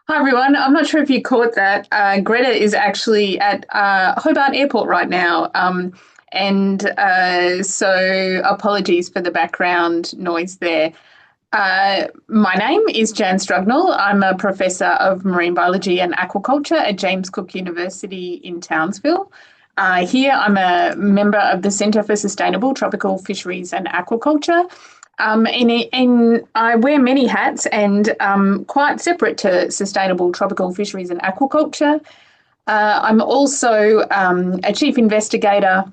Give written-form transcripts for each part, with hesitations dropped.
Hi everyone. I'm not sure if you caught that. Greta is actually at Hobart Airport right now. So apologies for the background noise there. My name is Jan Strugnell. I'm a professor of marine biology and aquaculture at James Cook University in Townsville. Here I'm a member of the Centre for Sustainable Tropical Fisheries and Aquaculture. And I wear many hats and quite separate to sustainable tropical fisheries and aquaculture. I'm also a chief investigator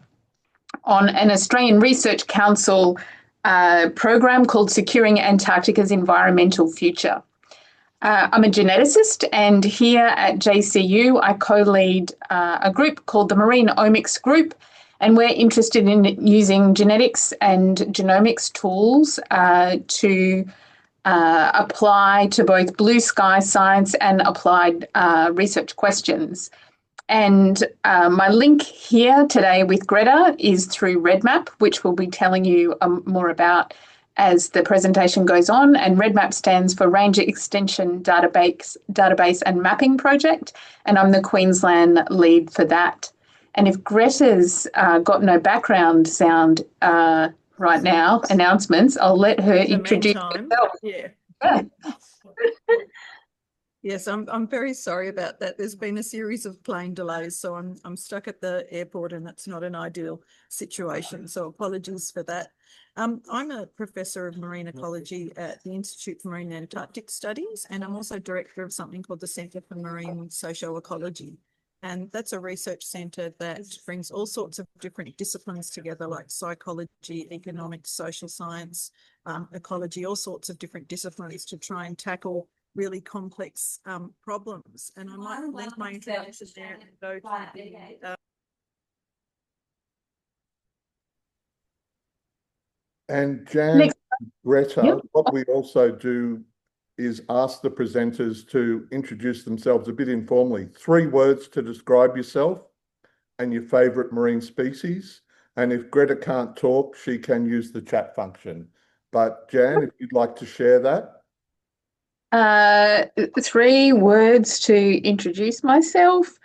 on an Australian Research Council program called Securing Antarctica's Environmental Future. I'm a geneticist, and here at JCU, I co-lead a group called the Marine Omics Group, and we're interested in using genetics and genomics tools to apply to both blue sky science and applied research questions. And my link here today with Greta is through Redmap, which we'll be telling you more about as the presentation goes on. And Redmap stands for Ranger Extension Database and Mapping Project, and I'm the Queensland lead for that. And if Greta's got no background sound right now, announcements, I'll let her introduce herself. Yeah. Yeah. Yes, I'm very sorry about that. There's been a series of plane delays, so I'm stuck at the airport, and that's not an ideal situation. So apologies for that. I'm a professor of marine ecology at the Institute for Marine and Antarctic Studies, and I'm also director of something called the Centre for Marine Socioecology. And that's a research centre that brings all sorts of different disciplines together, like psychology, economics, social science, ecology, all sorts of different disciplines to try and tackle really complex problems. And I might link my introduction there and go to the, And Jan, Greta, what we also do is ask the presenters to introduce themselves a bit informally. 3 words to describe yourself and your favourite marine species. And if Greta can't talk, she can use the chat function. But Jan, if you'd like to share that. 3 words to introduce myself.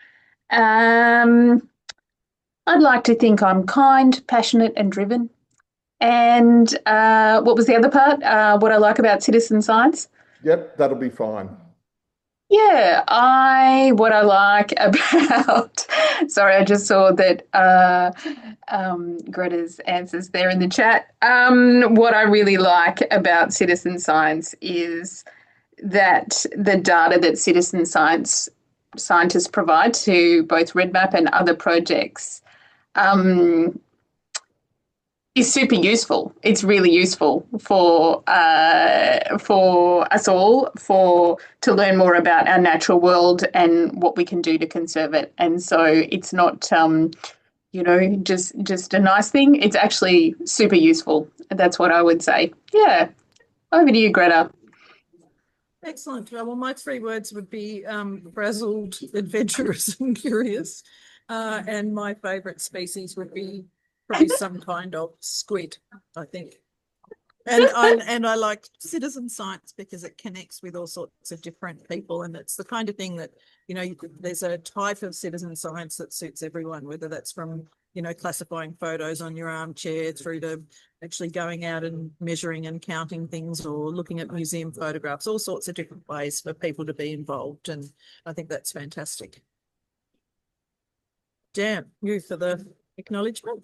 I'd like to think I'm kind, passionate, and driven. And what was the other part? What I like about citizen science? Yep, that'll be fine. Yeah, what I like about, sorry, I just saw that Greta's answers there in the chat. What I really like about citizen science is that the data that citizen scientists provide to both Redmap and other projects is super useful. It's really useful for us all to learn more about our natural world and what we can do to conserve it. And so it's not just a nice thing. It's actually super useful. That's what I would say. Yeah. Over to you, Greta. Excellent. Well, my 3 words would be frazzled, adventurous, and curious. And my favourite species would be probably some kind of squid, I think. And I like citizen science because it connects with all sorts of different people, and it's the kind of thing that, there's a type of citizen science that suits everyone, whether that's from, classifying photos on your armchair through to actually going out and measuring and counting things, or looking at museum photographs, all sorts of different ways for people to be involved. And I think that's fantastic. Jan, you for the acknowledgement.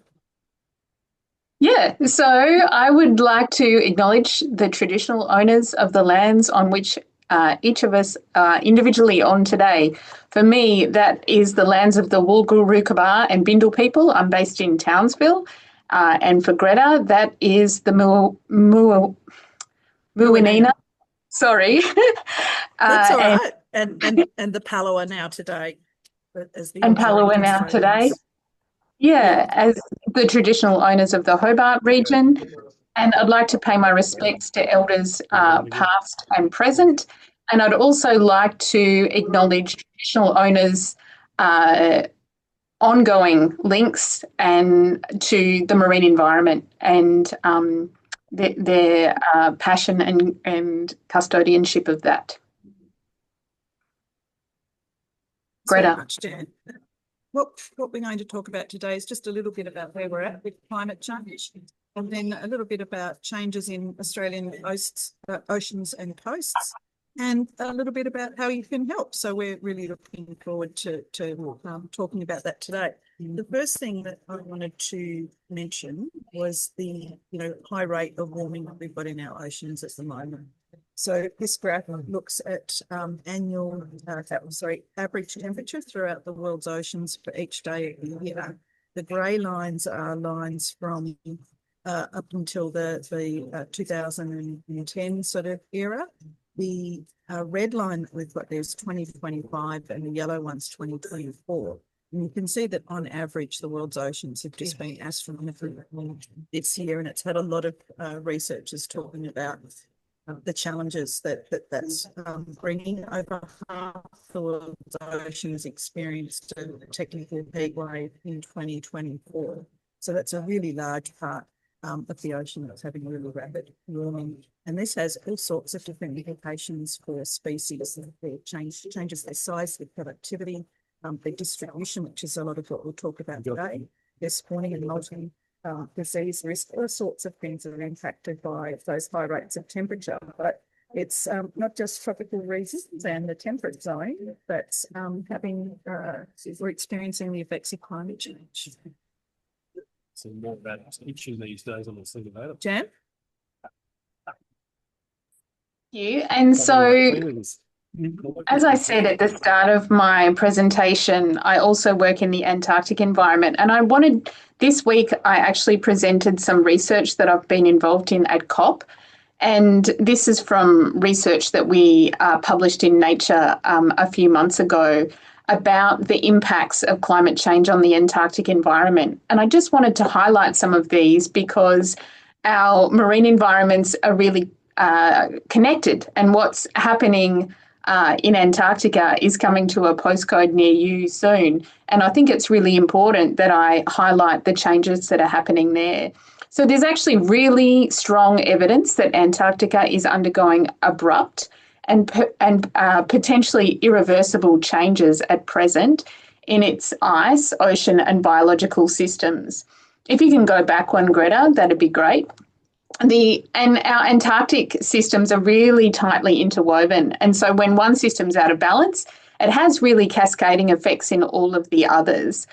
Yeah, so I would like to acknowledge the traditional owners of the lands on which each of us are individually on today. For me, that is the lands of the Woolgool, Rookabar and Bindal people. I'm based in Townsville. And for Greta, that is the Muwinina. Sorry. That's all right. And the Palawa now today. And Palawa now today. Yeah, as the traditional owners of the Hobart region. And I'd like to pay my respects to elders past and present. And I'd also like to acknowledge traditional owners' ongoing links and to the marine environment and their passion and custodianship of that. Gretta. so much, Jan. What we're going to talk about today is just a little bit about where we're at with climate change, and then a little bit about changes in Australian oceans and coasts, and a little bit about how you can help. So we're really looking forward to talking about that today. The first thing that I wanted to mention was the high rate of warming that we've got in our oceans at the moment. So this graph looks at average temperature throughout the world's oceans for each day of the year. The grey lines are lines from up until the 2010 sort of era. The red line that we've got there is 2025, and the yellow one's 2024. And you can see that on average, the world's oceans have just been astronomically warmed this year, and it's had a lot of researchers talking about the challenges that's bringing. Over half the world's oceans experienced a technical heat wave in 2024. So that's a really large part of the ocean that's having a really rapid warming. And this has all sorts of different implications for species. It changes their size, their productivity, their distribution, which is a lot of what we'll talk about today. Their spawning and molting, disease risk, all sorts of things that are impacted by those high rates of temperature. But it's not just tropical regions and the temperate zone that's we're experiencing the effects of climate change. So more about each of these days on the thing about it. Jan? You. And so, as I said at the start of my presentation, I also work in the Antarctic environment, and this week I actually presented some research that I've been involved in at COP, and this is from research that we published in Nature a few months ago about the impacts of climate change on the Antarctic environment. And I just wanted to highlight some of these because our marine environments are really connected, and what's happening in Antarctica is coming to a postcode near you soon. And I think it's really important that I highlight the changes that are happening there. So there's actually really strong evidence that Antarctica is undergoing abrupt and potentially irreversible changes at present in its ice, ocean and biological systems. If you can go back one, Gretta, that'd be great. And our Antarctic systems are really tightly interwoven. And so when one system's out of balance, it has really cascading effects in all of the others.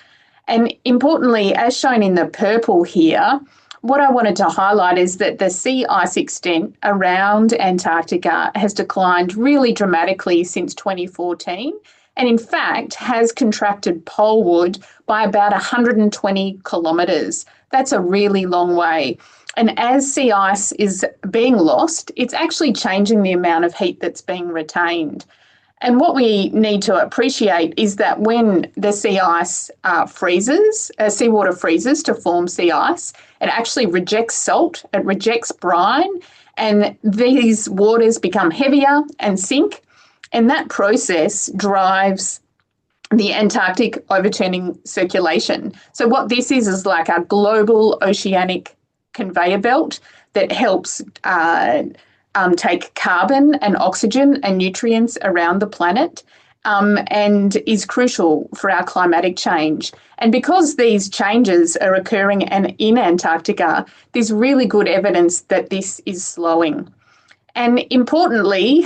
And importantly, as shown in the purple here, what I wanted to highlight is that the sea ice extent around Antarctica has declined really dramatically since 2014, and in fact has contracted poleward by about 120 kilometres. That's a really long way. And as sea ice is being lost, it's actually changing the amount of heat that's being retained. And what we need to appreciate is that when the sea ice freezes, seawater freezes to form sea ice, it actually rejects salt, it rejects brine, and these waters become heavier and sink. And that process drives the Antarctic overturning circulation. So what this is like a global oceanic conveyor belt that helps take carbon and oxygen and nutrients around the planet and is crucial for our climatic change. And because these changes are occurring in Antarctica, there's really good evidence that this is slowing. And importantly,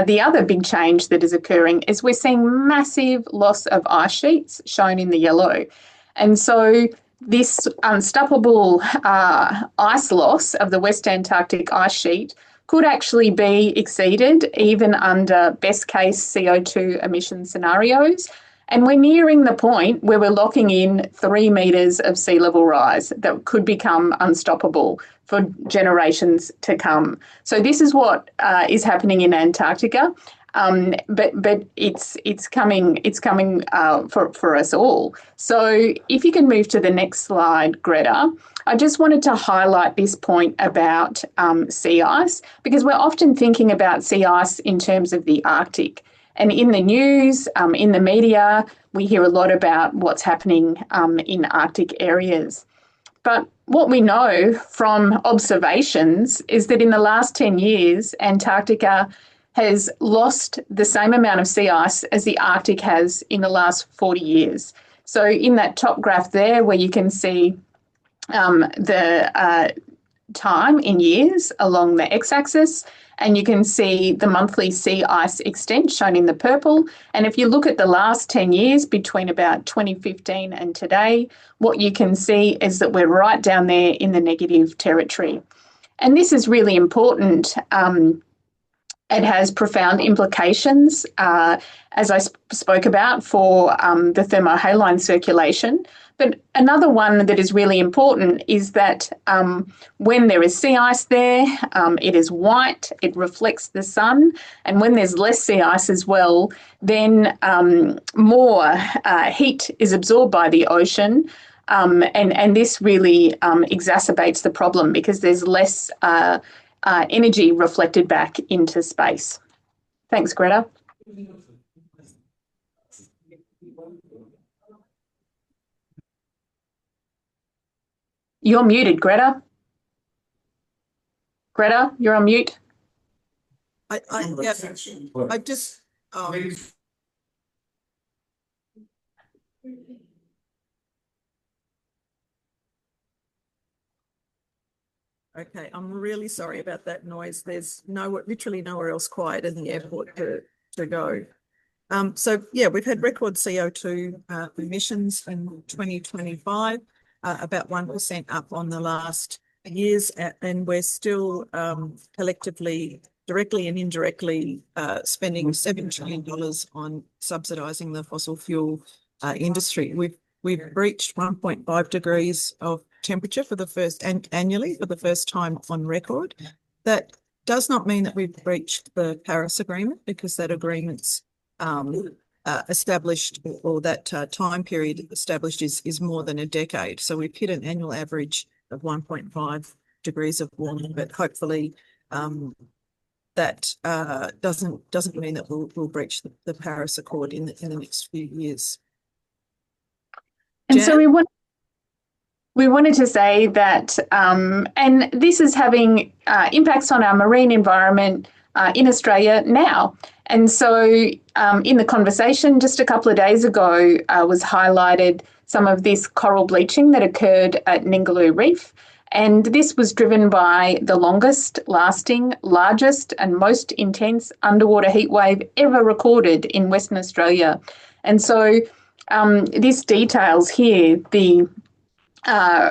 the other big change that is occurring is we're seeing massive loss of ice sheets shown in the yellow. And so this unstoppable ice loss of the West Antarctic ice sheet could actually be exceeded even under best case CO2 emission scenarios. And we're nearing the point where we're locking in 3 metres of sea level rise that could become unstoppable for generations to come. So this is what is happening in Antarctica. But it's coming for us all. So if you can move to the next slide, Gretta, I just wanted to highlight this point about sea ice, because we're often thinking about sea ice in terms of the Arctic. And in the news, in the media, we hear a lot about what's happening in Arctic areas. But what we know from observations is that in the last 10 years, Antarctica has lost the same amount of sea ice as the Arctic has in the last 40 years. So in that top graph there, where you can see the time in years along the x-axis, and you can see the monthly sea ice extent shown in the purple. And if you look at the last 10 years between about 2015 and today, what you can see is that we're right down there in the negative territory. And this is really important. It has profound implications, as I spoke about, for the thermohaline circulation. But another one that is really important is that when there is sea ice there, it is white, it reflects the sun. And when there's less sea ice as well, then more heat is absorbed by the ocean. And this really exacerbates the problem because there's less energy reflected back into space. Thanks, Greta. You're muted, Greta. Greta, you're on mute. I just okay, I'm really sorry about that noise. There's literally nowhere else quiet in the airport to go. So yeah, we've had record CO2 emissions in 2025, about 1% up on the last years, and we're still collectively, directly and indirectly, spending $7 trillion on subsidising the fossil fuel industry. We've reached 1.5 degrees of temperature annually for the first time on record. That does not mean that we've reached the Paris Agreement, because that agreement's established, or that time period established is more than a decade. So we've hit an annual average of 1.5 degrees of warming, but hopefully that doesn't mean that we'll breach the Paris Accord in the next few years. And Jan? so we wanted to say that, and this is having impacts on our marine environment in Australia now. And so in the conversation just a couple of days ago was highlighted some of this coral bleaching that occurred at Ningaloo Reef. And this was driven by the longest lasting, largest and most intense underwater heat wave ever recorded in Western Australia. And so this details here the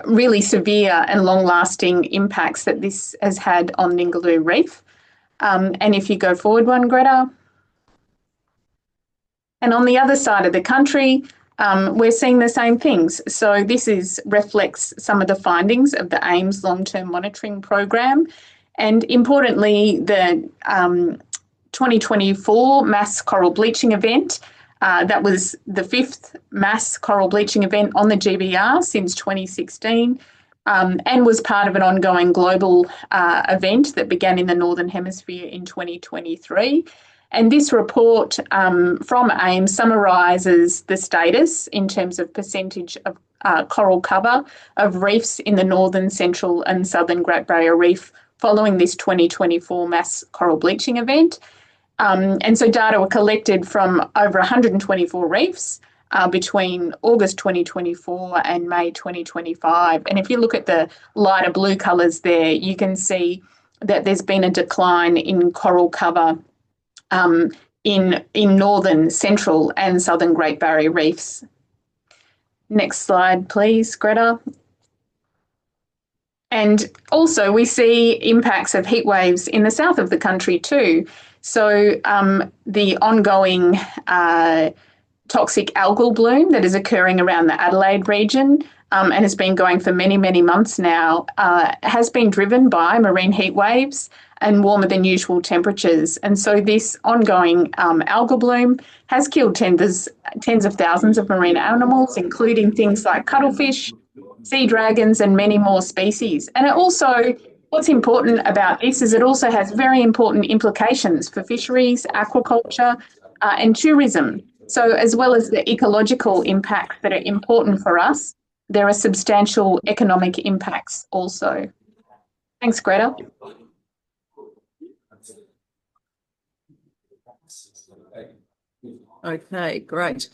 really severe and long-lasting impacts that this has had on Ningaloo Reef. And if you go forward one, Greta. And on the other side of the country, we're seeing the same things. So this reflects some of the findings of the AIMS long-term monitoring program. And importantly, the 2024 mass coral bleaching event, that was the 5th mass coral bleaching event on the GBR since 2016, and was part of an ongoing global event that began in the Northern Hemisphere in 2023. And this report from AIMS summarises the status in terms of percentage of coral cover of reefs in the northern, central and southern Great Barrier Reef following this 2024 mass coral bleaching event. And so data were collected from over 124 reefs between August 2024 and May 2025. And if you look at the lighter blue colours there, you can see that there's been a decline in coral cover in northern, central and southern Great Barrier Reefs. Next slide, please, Greta. And also we see impacts of heat waves in the south of the country too. So the ongoing toxic algal bloom that is occurring around the Adelaide region and has been going for many, many months now has been driven by marine heat waves and warmer than usual temperatures. And so this ongoing algal bloom has killed tens of thousands of marine animals, including things like cuttlefish, sea dragons, and many more species. And it also, what's important about this is it also has very important implications for fisheries, aquaculture, and tourism. So as well as the ecological impacts that are important for us, there are substantial economic impacts also. Thanks, Greta. Okay, great.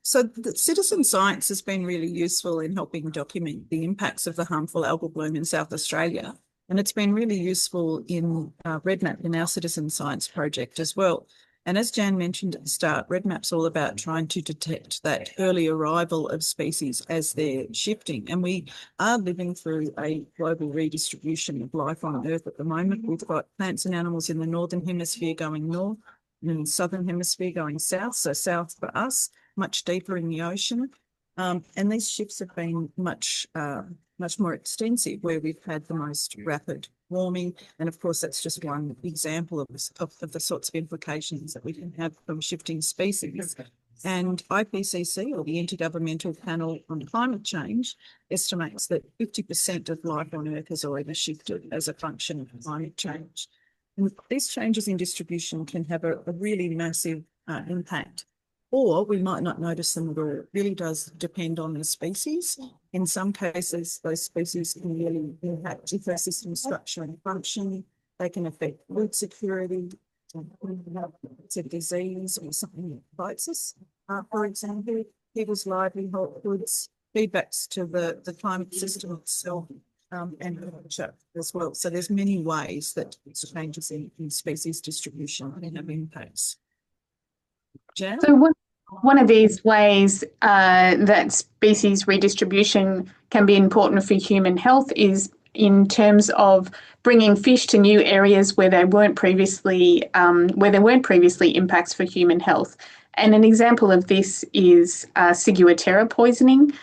So the citizen science has been really useful in helping document the impacts of the harmful algal bloom in South Australia. And it's been really useful in Redmap, in our citizen science project as well. And as Jan mentioned at the start, Redmap's all about trying to detect that early arrival of species as they're shifting. And we are living through a global redistribution of life on Earth at the moment. We've got plants and animals in the northern hemisphere going north, and in the southern hemisphere going south. So south for us, much deeper in the ocean. And these shifts have been much more extensive, where we've had the most rapid warming. And of course, that's just one example of the sorts of implications that we can have from shifting species. And IPCC, or the Intergovernmental Panel on Climate Change, estimates that 50% of life on Earth has already shifted as a function of climate change. And these changes in distribution can have a really massive impact, or we might not notice them at all. It really does depend on the species. In some cases, those species can really impact ecosystem structure and function. They can affect food security. It's a disease or something that bites us. For example, people's livelihoods, feedbacks to the climate system itself, and culture as well. So there's many ways that changes in species distribution can have impacts. Jan? So one of these ways that species redistribution can be important for human health is in terms of bringing fish to new areas where there weren't previously impacts for human health. And an example of this is ciguatera poisoning.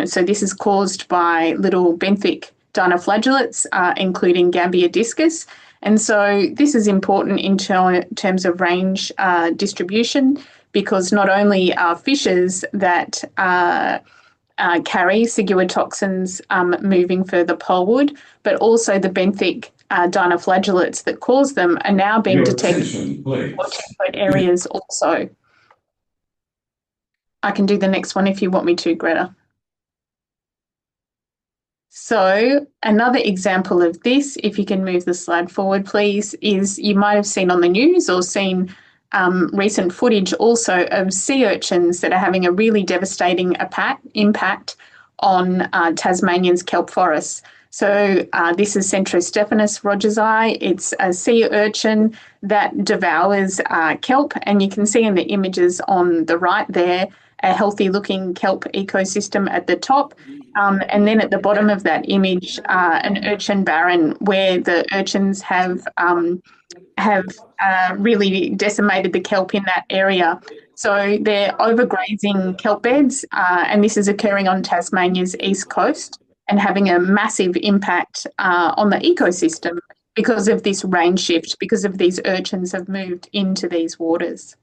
So this is caused by little benthic dinoflagellates, including Gambia discus. And so this is important in terms of range distribution, because not only are fishes that carry ciguatoxins moving further poleward, but also the benthic dinoflagellates that cause them are now being detected in more temperate areas also. I can do the next one if you want me to, Greta. So another example of this, if you can move the slide forward, please, is you might have seen on the news or seen recent footage also of sea urchins that are having a really devastating impact on Tasmanian's kelp forests. So this is Centrostephanus rogersi. It's a sea urchin that devours kelp, and you can see in the images on the right there a healthy looking kelp ecosystem at the top, and then at the bottom of that image an urchin barren where the urchins have really decimated the kelp in that area. So they're overgrazing kelp beds, and this is occurring on Tasmania's east coast and having a massive impact on the ecosystem because of this range shift, because of these urchins have moved into these waters.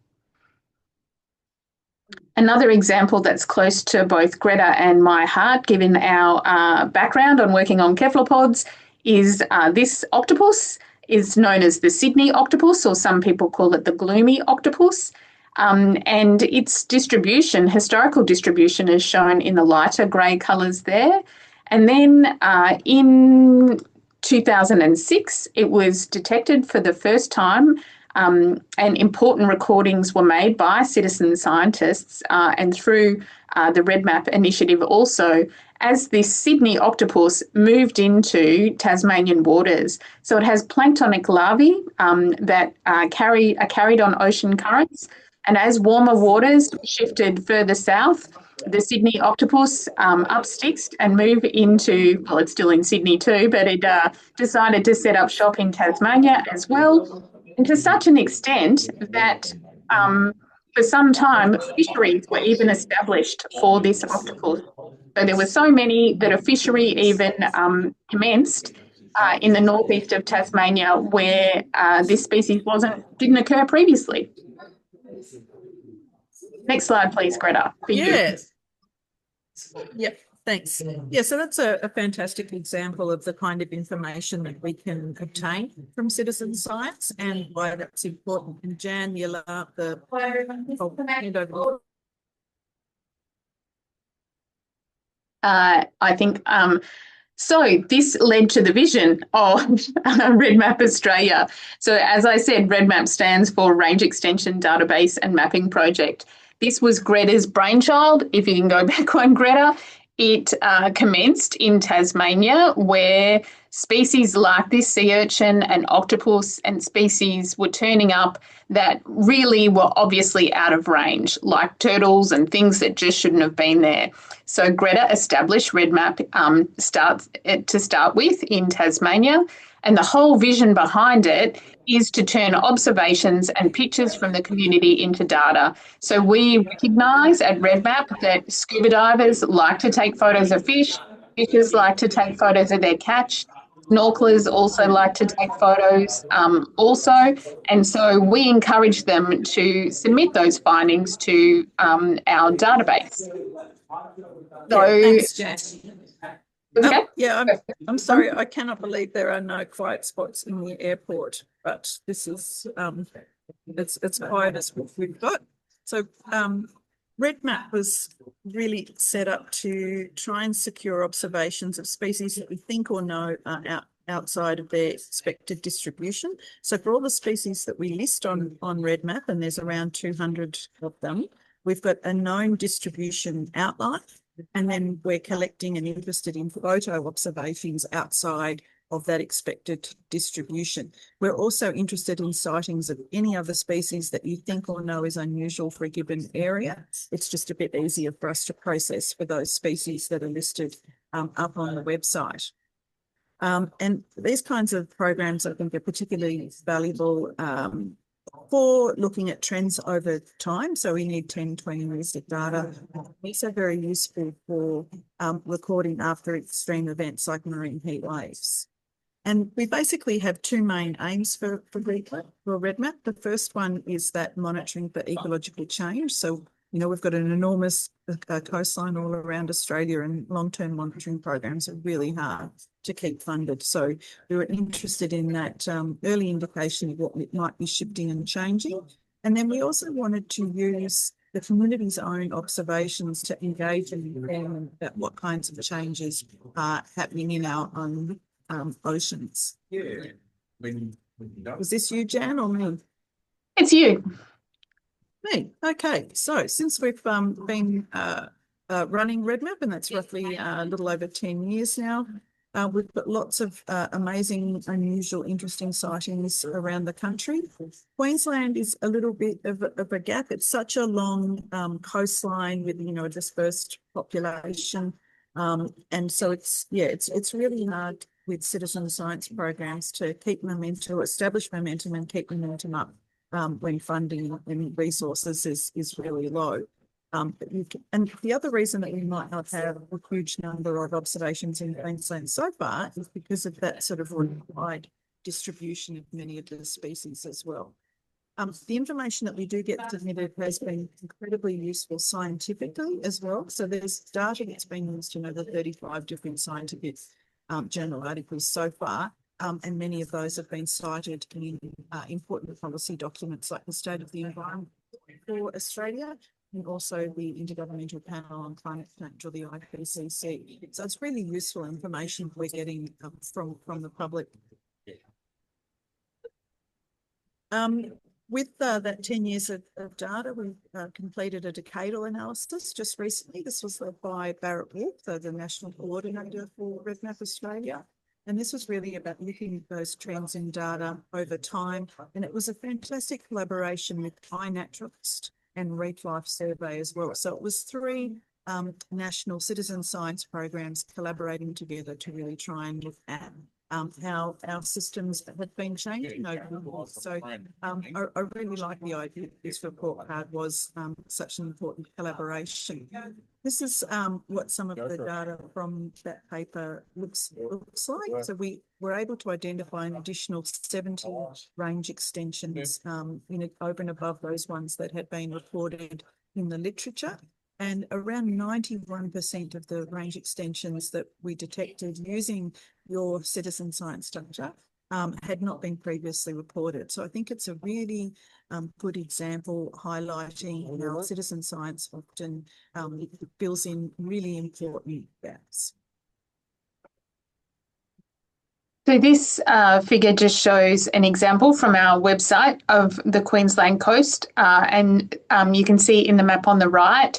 Another example that's close to both Greta and my heart, given our background on working on cephalopods, is this octopus. Is known as the Sydney octopus, or some people call it the gloomy octopus. And its distribution, historical distribution, is shown in the lighter grey colours there. And then in 2006, it was detected for the first time, and important recordings were made by citizen scientists and through the Redmap initiative also, as this Sydney octopus moved into Tasmanian waters. So it has planktonic larvae that are carried on ocean currents. And as warmer waters shifted further south, the Sydney octopus upsticks and move into, well, it's still in Sydney too, but it decided to set up shop in Tasmania as well. And to such an extent that for some time, fisheries were even established for this octopus. So there were so many that a fishery even commenced in the northeast of Tasmania where this species didn't occur previously. Next slide, please, Greta. Yes. Yep. Thanks. Yeah, so that's a fantastic example of the kind of information that we can obtain from citizen science and why that's important. And Jan, you'll hand over. I think So this led to the vision of Redmap Australia. So as I said, Redmap stands for Range Extension Database and Mapping Project. This was Gretta's brainchild. If you can go back one, Gretta, it commenced in Tasmania, where species like this sea urchin and octopus and species were turning up that really were obviously out of range, like turtles and things that just shouldn't have been there. So Gretta established Redmap to start with in Tasmania, and the whole vision behind it is to turn observations and pictures from the community into data. So we recognise at Redmap that scuba divers like to take photos of fish, fishers like to take photos of their catch, snorkelers also like to take photos also, and so we encourage them to submit those findings to our database. So, yeah, thanks, Jan. okay. Yeah, I'm sorry, I cannot believe there are no quiet spots in the airport, but this is it's quiet as we've got. So Redmap was really set up to try and secure observations of species that we think or know are outside of their expected distribution. So for all the species that we list on Redmap, and there's around 200 of them, we've got a known distribution outline, and then we're collecting and interested in photo observations outside of that expected distribution. We're also interested in sightings of any other species that you think or know is unusual for a given area. It's just a bit easier for us to process for those species that are listed up on the website. And these kinds of programs, I think, are particularly valuable for looking at trends over time. So we need 10, 20 years of data. These are very useful for recording after extreme events like marine heat waves. And we basically have two main aims for Redmap. The first one is that monitoring for ecological change. So, you know, we've got an enormous coastline all around Australia, and long-term monitoring programs are really hard to keep funded. So we were interested in that early indication of what it might be shifting and changing. And then we also wanted to use the community's own observations to engage in about what kinds of changes are happening in our own oceans. Yeah. Was this you, Jan, or me? It's you. Me. Okay. So since we've been running Redmap, and that's roughly a little over 10 years now, we've got lots of amazing, unusual, interesting sightings around the country. Queensland is a little bit of a gap. It's such a long coastline with, you know, a dispersed population. And so it's really hard with citizen science programs to keep momentum, establish momentum and keep momentum up when funding and resources is really low. And the other reason that we might not have a huge number of observations in Queensland so far is because of that sort of wide distribution of many of the species as well. The information that we do get submitted has been incredibly useful scientifically as well. So there's data that's been used in over 35 different scientific journal articles so far, and many of those have been cited in important policy documents like the State of the Environment for Australia, and also the Intergovernmental Panel on Climate Change, or the IPCC. So it's really useful information we're getting from the public. With that 10 years of data, we've completed a decadal analysis just recently. This was led by Barrett Wolf, the National Coordinator for Redmap Australia. And this was really about looking at those trends in data over time. And it was a fantastic collaboration with iNaturalist and Reef Life Survey as well. So it was three national citizen science programs collaborating together to really try and look at how our systems have been changing over the years. So I really like the idea that this report card was such an important collaboration. This is what some of the data from that paper looks like. So we were able to identify an additional 70 range extensions over and above those ones that had been reported in the literature. And around 91% of the range extensions that we detected using your citizen science structure had not been previously reported. So I think it's a really good example highlighting how citizen science often fills in really important gaps. So this figure just shows an example from our website of the Queensland coast, and you can see in the map on the right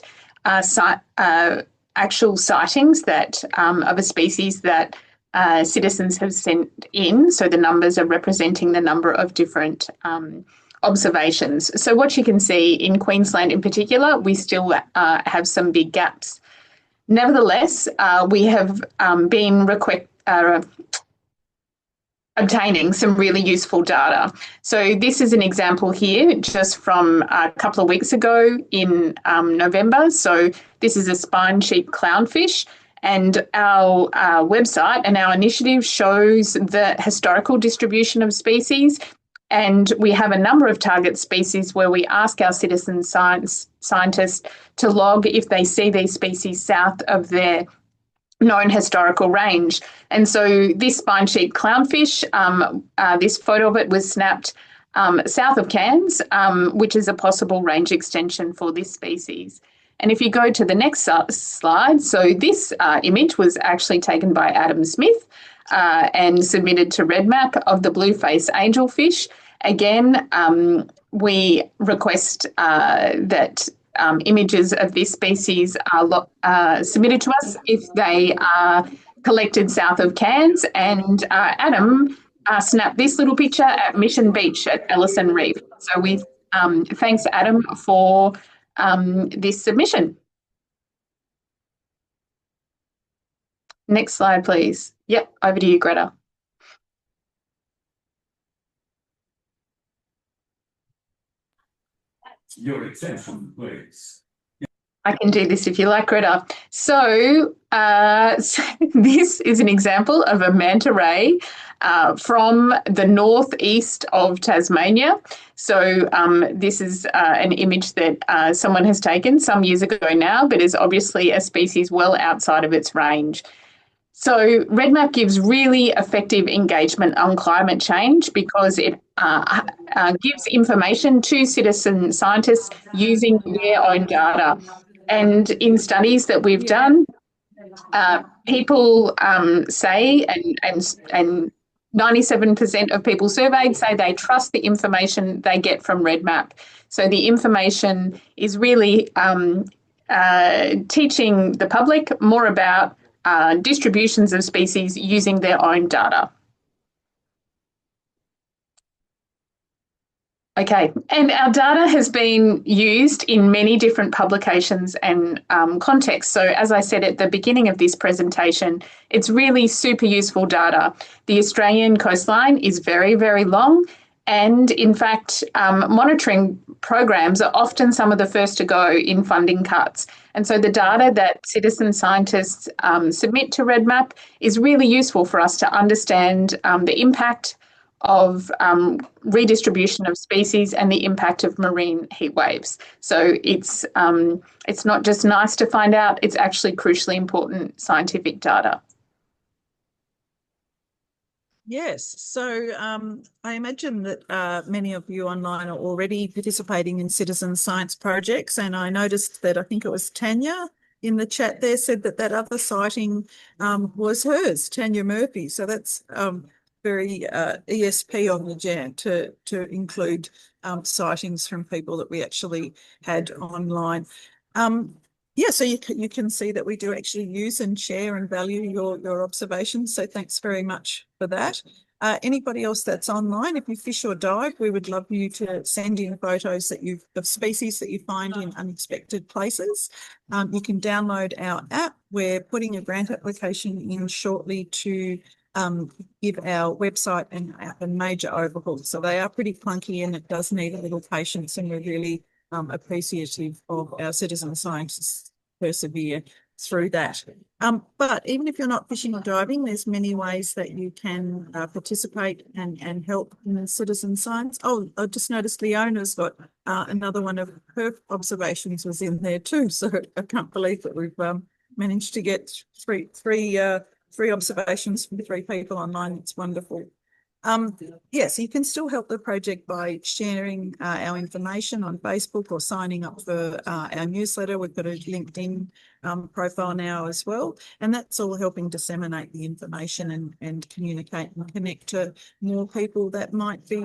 actual sightings that of a species that citizens have sent in. So the numbers are representing the number of different observations. So what you can see in Queensland in particular, we still have some big gaps. Nevertheless, we have been obtaining some really useful data. So this is an example here just from a couple of weeks ago in November. So this is a spine sheep clownfish, and our website and our initiative shows the historical distribution of species. And we have a number of target species where we ask our citizen scientists to log if they see these species south of their known historical range. And so this spine sheep clownfish, this photo of it was snapped south of Cairns, which is a possible range extension for this species. And if you go to the next slide, so this image was actually taken by Adam Smith and submitted to Redmap of the blue-face angelfish. Again, we request that images of this species are submitted to us if they are collected south of Cairns. And Adam snapped this little picture at Mission Beach at Ellison Reef. So we thanks Adam for this submission. Next slide, please. Yep, over to you, Greta. Your attention, please. I can do this if you like, Greta. So this is an example of a manta ray from the northeast of Tasmania. So this is an image that someone has taken some years ago now, but is obviously a species well outside of its range. So Redmap gives really effective engagement on climate change because it gives information to citizen scientists using their own data. And in studies that we've done, people say, and 97% of people surveyed say they trust the information they get from Redmap. So the information is really teaching the public more about distributions of species using their own data. Okay, and our data has been used in many different publications and contexts. So as I said at the beginning of this presentation, it's really super useful data. The Australian coastline is very, very long. And in fact, monitoring programs are often some of the first to go in funding cuts. And so the data that citizen scientists submit to Redmap is really useful for us to understand the impact of redistribution of species and the impact of marine heat waves. So it's not just nice to find out, it's actually crucially important scientific data. Yes, so I imagine that many of you online are already participating in citizen science projects, and I noticed that I think it was Tanya in the chat there said that that other sighting was hers, Tanya Murphy. So that's very ESP on the Jan to include sightings from people that we actually had online. Yeah, so you can see that we do actually use and share and value your observations. So thanks very much for that. Anybody else that's online, if you fish or dive, we would love you to send in photos that of species that you find in unexpected places. You can download our app. We're putting a grant application in shortly to give our website and app a major overhaul. So they are pretty clunky and it does need a little patience, and we're really appreciative of our citizen scientists persevere through that. But even if you're not fishing or diving, there's many ways that you can participate and help in citizen science. Oh, I just noticed Leona's got another one of her observations was in there too. So I can't believe that we've managed to get three observations from 3 people online. It's wonderful. Yes, you can still help the project by sharing our information on Facebook or signing up for our newsletter. We've got a LinkedIn profile now as well, and that's all helping disseminate the information and communicate and connect to more people that might be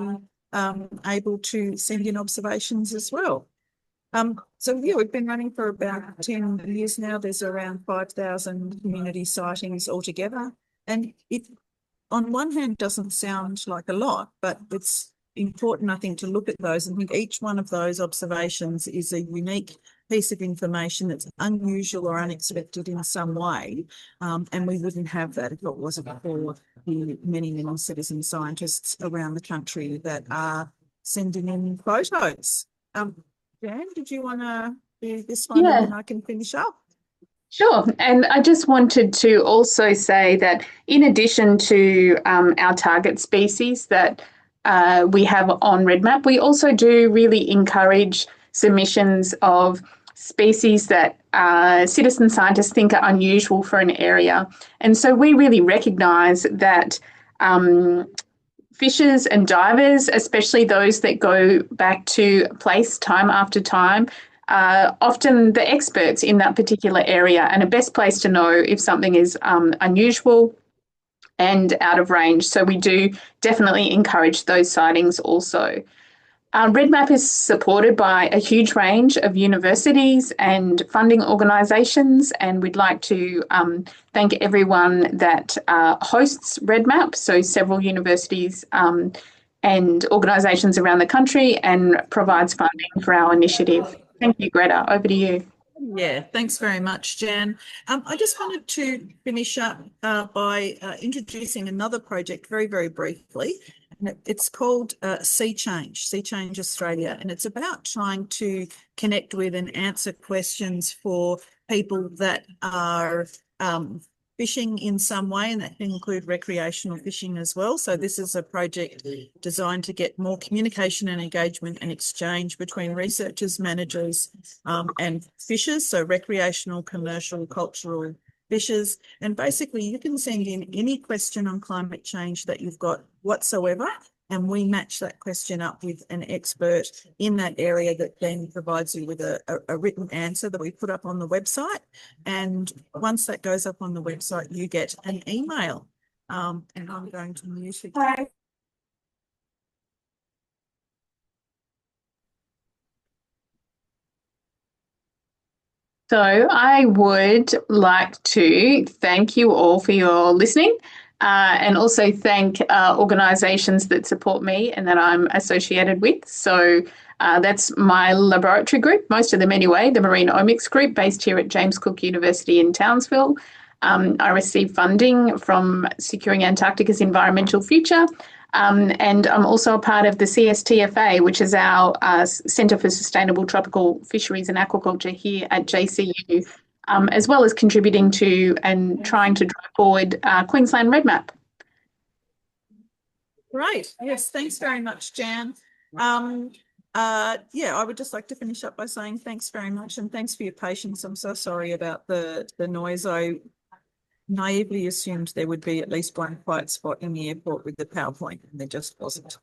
able to send in observations as well. So yeah, we've been running for about 10 years now. There's around 5,000 community sightings altogether, and it on one hand doesn't sound like a lot, but it's important, I think, to look at those and think each one of those observations is a unique piece of information that's unusual or unexpected in some way. And we wouldn't have that if it wasn't for the many citizen scientists around the country that are sending in photos. Jan, did you want to do this one and then I can finish up? Sure. And I just wanted to also say that in addition to our target species that we have on Redmap, we also do really encourage submissions of species that citizen scientists think are unusual for an area. And so we really recognise that fishers and divers, especially those that go back to a place time after time, often the experts in that particular area and a best place to know if something is unusual and out of range. So we do definitely encourage those sightings also. Redmap is supported by a huge range of universities and funding organisations, and we'd like to thank everyone that hosts Redmap, so several universities and organisations around the country, and provides funding for our initiative. Thank you, Gretta. Over to you. Yeah, thanks very much, Jan. I just wanted to finish up by introducing another project very, very briefly. And it's called Sea Change Australia. And it's about trying to connect with and answer questions for people that are fishing in some way, and that can include recreational fishing as well. So this is a project designed to get more communication and engagement and exchange between researchers, managers, and fishers, so recreational, commercial, cultural fishers. And basically you can send in any question on climate change that you've got whatsoever, and we match that question up with an expert in that area that then provides you with a written answer that we put up on the website. And once that goes up on the website, you get an email. And I'm going to mute it. So I would like to thank you all for your listening. And also thank organisations that support me and that I'm associated with. So that's my laboratory group, most of them anyway, the Marine Omics group based here at James Cook University in Townsville. I receive funding from Securing Antarctica's Environmental Future. And I'm also a part of the CSTFA, which is our Centre for Sustainable Tropical Fisheries and Aquaculture here at JCU. As well as contributing to and trying to drive forward Queensland Redmap. Right. Yes, thanks very much, Jan. I would just like to finish up by saying thanks very much and thanks for your patience. I'm so sorry about the noise. I naively assumed there would be at least one quiet spot in the airport with the PowerPoint, and there just wasn't.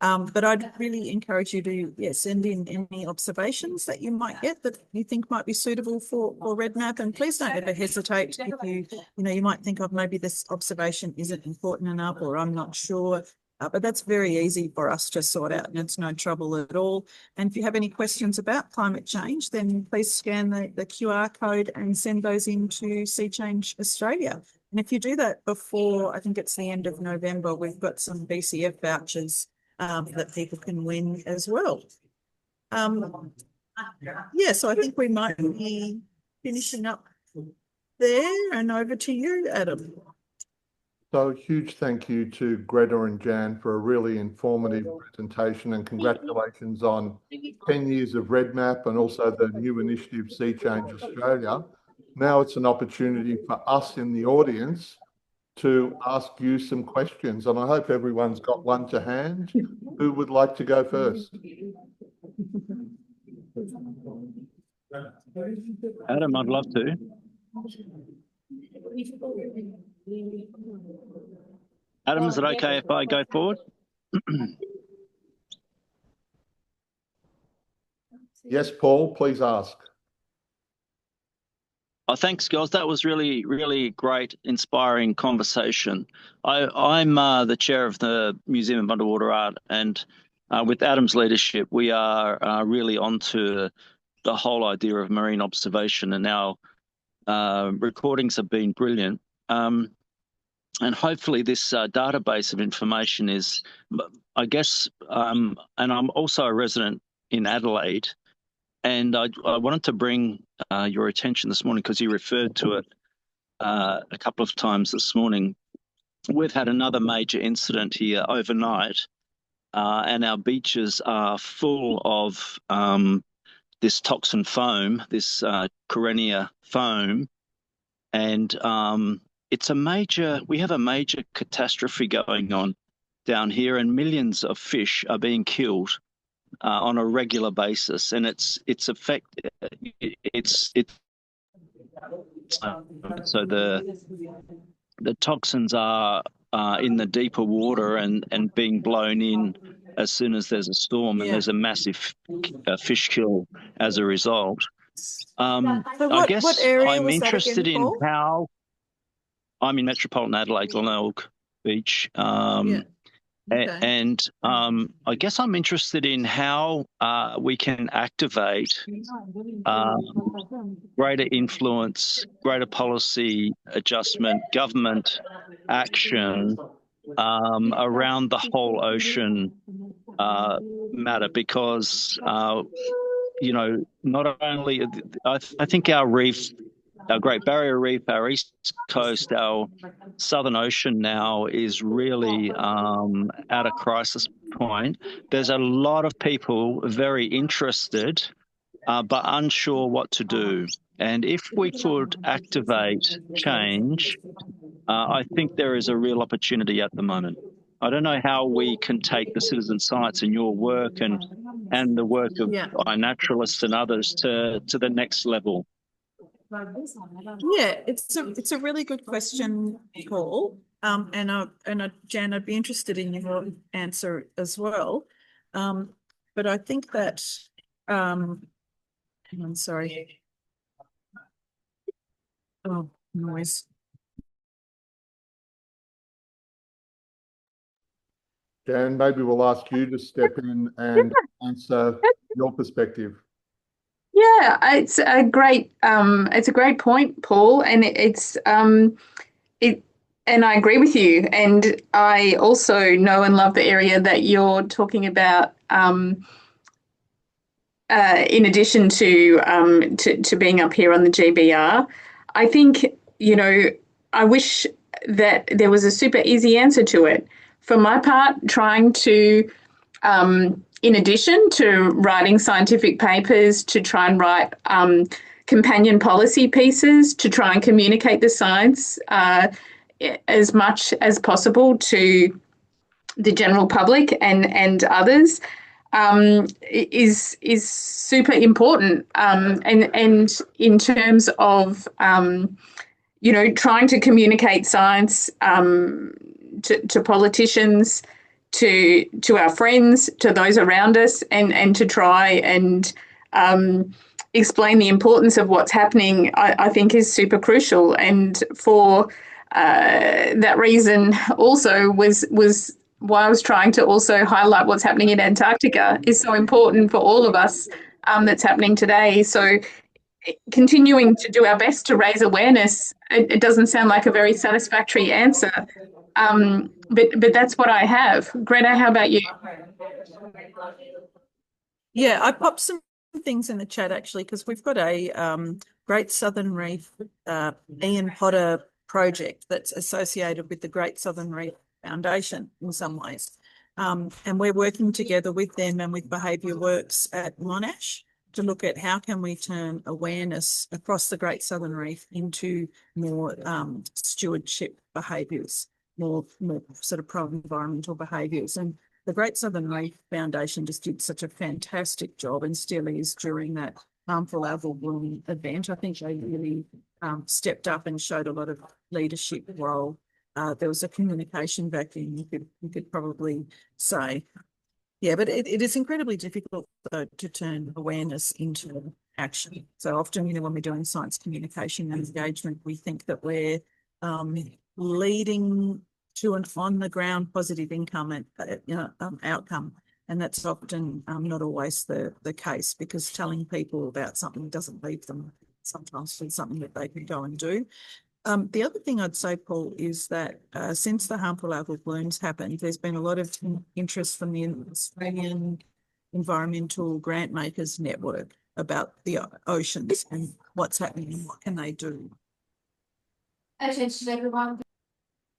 But I'd really encourage you to send in any observations that you might get that you think might be suitable for Redmap. And please don't ever hesitate if you might think of maybe this observation isn't important enough, or I'm not sure. But that's very easy for us to sort out, and it's no trouble at all. And if you have any questions about climate change, then please scan the QR code and send those into Sea Change Australia. And if you do that before, I think it's the end of November, we've got some BCF vouchers that people can win as well. So I think we might be finishing up there, and over to you, Adam. So huge thank you to Gretta and Jan for a really informative presentation, and congratulations on 10 years of Redmap and also the new initiative Sea Change Australia. Now it's an opportunity for us in the audience to ask you some questions, and I hope everyone's got one to hand. Who would like to go first? Adam, I'd love to. Adam, is it okay if I go forward? Yes, Paul, please ask. Oh, thanks, girls. That was really, really great, inspiring conversation. I'm the chair of the Museum of Underwater Art, and with Adam's leadership, we are really onto the whole idea of marine observation, and our recordings have been brilliant. And hopefully this database of information is, I guess, and I'm also a resident in Adelaide, and I wanted to bring your attention this morning because you referred to it a couple of times this morning. We've had another major incident here overnight, and our beaches are full of this toxin foam, this Corenia foam, and we have a major catastrophe going on down here, and millions of fish are being killed on a regular basis, and it's so the toxins are in the deeper water and being blown in as soon as there's a storm, and there's a massive fish kill as a result. I guess what area I'm was interested that again, in Paul? how I'm in metropolitan Adelaide, Glenelg Beach. Okay. And I guess I'm interested in how we can activate greater influence, greater policy adjustment, government action around the whole ocean matter, because not only I think our reef, our Great Barrier Reef, our East Coast, our Southern Ocean now is really at a crisis point. There's a lot of people very interested but unsure what to do. And if we could activate change, I think there is a real opportunity at the moment. I don't know how we can take the citizen science and your work and the work of iNaturalists and others to the next level. Yeah, it's a really good question, Paul. And Jan, I'd be interested in your answer as well. But I think that hang on, sorry. Oh, noise. Jan, maybe we'll ask you to step in and answer your perspective. Yeah, it's a great point, Paul, and and I agree with you. And I also know and love the area that you're talking about. In addition to being up here on the GBR, I think I wish that there was a super easy answer to it. For my part, trying to in addition to writing scientific papers, to try and write companion policy pieces, to try and communicate the science as much as possible to the general public and others, is super important. And in terms of trying to communicate science to politicians, to our friends, to those around us, and to try and explain the importance of what's happening, I think is super crucial. And for that reason also was why I was trying to also highlight what's happening in Antarctica is so important for all of us that's happening today. So continuing to do our best to raise awareness, it doesn't sound like a very satisfactory answer. But that's what I have. Gretta, how about you? Yeah, I popped some things in the chat actually, because we've got a Great Southern Reef Ian Potter project that's associated with the Great Southern Reef Foundation in some ways. And we're working together with them and with Behaviour Works at Monash to look at how can we turn awareness across the Great Southern Reef into more stewardship behaviours, more sort of pro-environmental behaviours. And the Great Southern Reef Foundation just did such a fantastic job, and still is, during that harmful algal bloom event. I think they really stepped up and showed a lot of leadership role there was a communication vacuum, you could probably say. Yeah, but it is incredibly difficult, though, to turn awareness into action. So often, when we're doing science communication and engagement, we think that we're leading to an on-the-ground positive outcome. And that's often not always the case, because telling people about something doesn't leave them sometimes with something that they can go and do. The other thing I'd say, Paul, is that since the harmful algal blooms happened, there's been a lot of interest from the Australian Environmental Grant Makers Network about the oceans and what's happening and what can they do. Attention, everyone.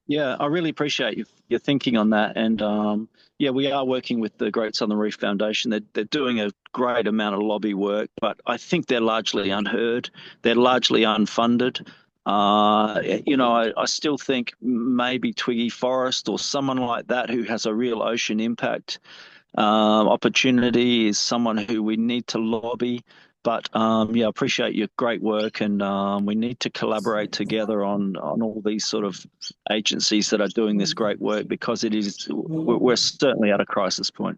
Yeah, I really appreciate your thinking on that. And yeah, we are working with the Great Southern Reef Foundation. They're doing a great amount of lobby work, but I think they're largely unheard. They're largely unfunded. I still think maybe Twiggy Forrest or someone like that who has a real ocean impact opportunity is someone who we need to lobby. But yeah, I appreciate your great work, and we need to collaborate together on all these sort of agencies that are doing this great work, because we're certainly at a crisis point.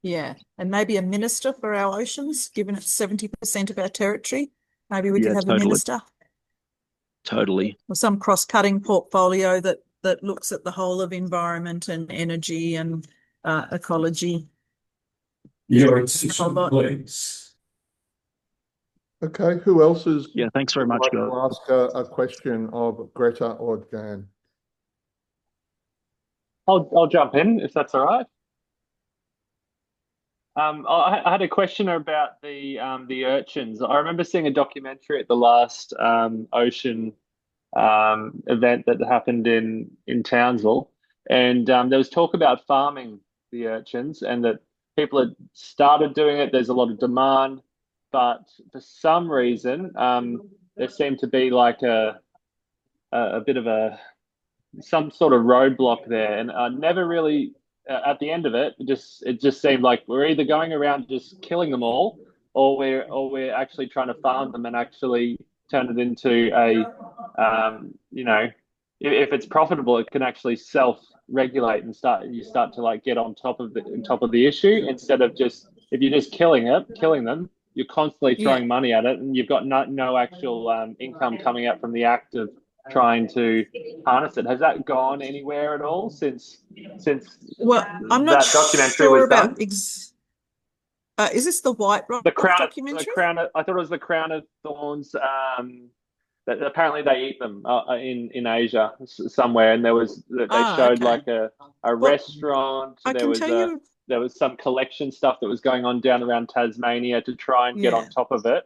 Yeah, and maybe a minister for our oceans, given it's 70% of our territory. Maybe we could have a minister. Totally. Or some cross-cutting portfolio that looks at the whole of environment and energy and ecology. Your attention, please. Okay, who else is? Yeah, thanks very much, like guys. to ask a question of Gretta or Jan? I'll jump in if that's all right. I had a question about the urchins. I remember seeing a documentary at the last ocean event that happened in Townsville, and there was talk about farming the urchins, and that people had started doing it. There's a lot of demand, but for some reason, there seemed to be like a bit of some sort of roadblock there, and I never really. At the end of it, it just seemed like we're either going around just killing them all, or we're actually trying to farm them and actually turn it into a, if it's profitable, it can actually self-regulate and you start to like get on top of the issue, instead of just, if you're just killing them, you're constantly throwing money at it, and you've got no actual income coming out from the act of trying to harness it. Has that gone anywhere at all since well, I'm not that documentary sure was about done? Is this the White Rock documentary? I thought it was the Crown of Thorns. That apparently they eat them in Asia somewhere, and they showed like a restaurant. There was some collection stuff that was going on down around Tasmania to try and get on top of it.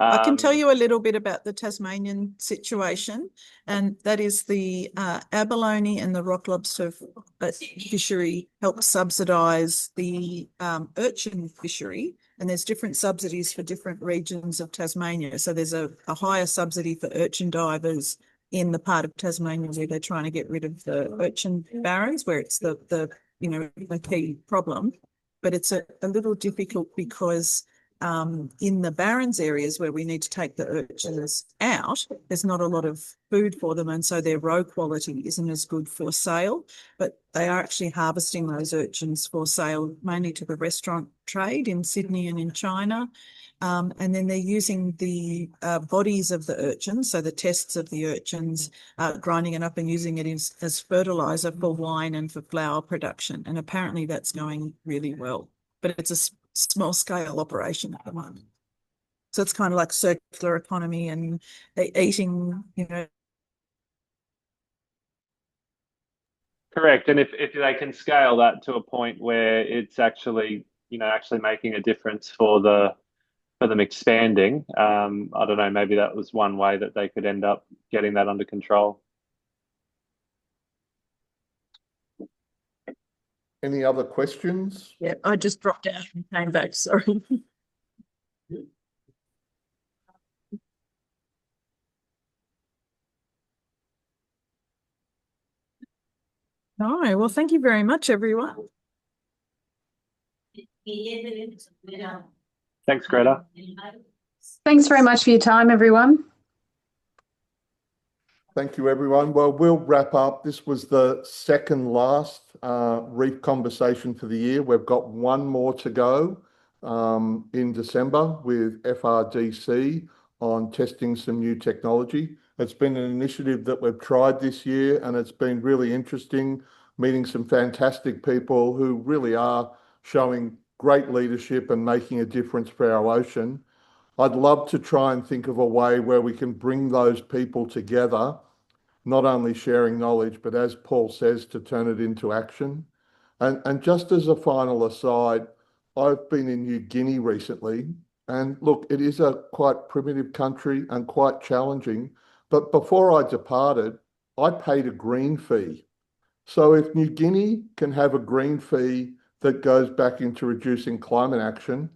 I can tell you a little bit about the Tasmanian situation, and that is the abalone and the rock lobster fishery help subsidise the urchin fishery, and there's different subsidies for different regions of Tasmania. So there's a higher subsidy for urchin divers in the part of Tasmania where they're trying to get rid of the urchin barrens, where it's the key problem. But it's a little difficult because in the barrens areas where we need to take the urchins out, there's not a lot of food for them, and so their roe quality isn't as good for sale. But they are actually harvesting those urchins for sale, mainly to the restaurant trade in Sydney and in China. And then they're using the bodies of the urchins, so the tests of the urchins, grinding it up and using it as fertiliser for wine and for flour production. And apparently that's going really well. But it's a small scale operation at the moment. So it's kind of like circular economy and eating, Correct. And if they can scale that to a point where it's actually making a difference for them expanding, I don't know, maybe that was one way that they could end up getting that under control. Any other questions? Yeah, I just dropped out and came back, sorry. All right, well, thank you very much, everyone. Thanks, Gretta. Thanks very much for your time, everyone. Thank you, everyone. Well, we'll wrap up. This was the second last Reef Conversation for the year. We've got one more to go in December with FRDC on testing some new technology. It's been an initiative that we've tried this year, and it's been really interesting meeting some fantastic people who really are showing great leadership and making a difference for our ocean. I'd love to try and think of a way where we can bring those people together, not only sharing knowledge, but as Paul says, to turn it into action. And just as a final aside, I've been in New Guinea recently, and look, it is a quite primitive country and quite challenging. But before I departed, I paid a green fee. So if New Guinea can have a green fee that goes back into reducing climate action,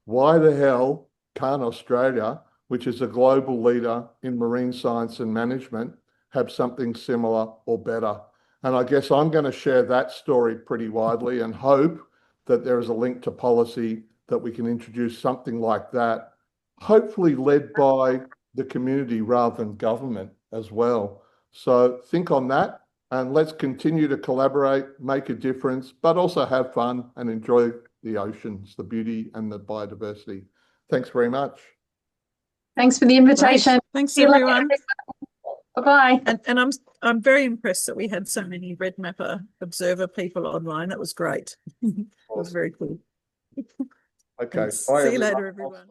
why the hell can't Australia, which is a global leader in marine science and management, have something similar or better? And I guess I'm going to share that story pretty widely and hope that there is a link to policy that we can introduce something like that, hopefully led by the community rather than government as well. So think on that, and let's continue to collaborate, make a difference, but also have fun and enjoy the oceans, the beauty and the biodiversity. Thanks very much. Thanks for the invitation. Great. Thanks, everyone. Bye-bye. And I'm very impressed that we had so many Redmapper observer people online. That was great. It was very cool. Okay. See you later, everyone.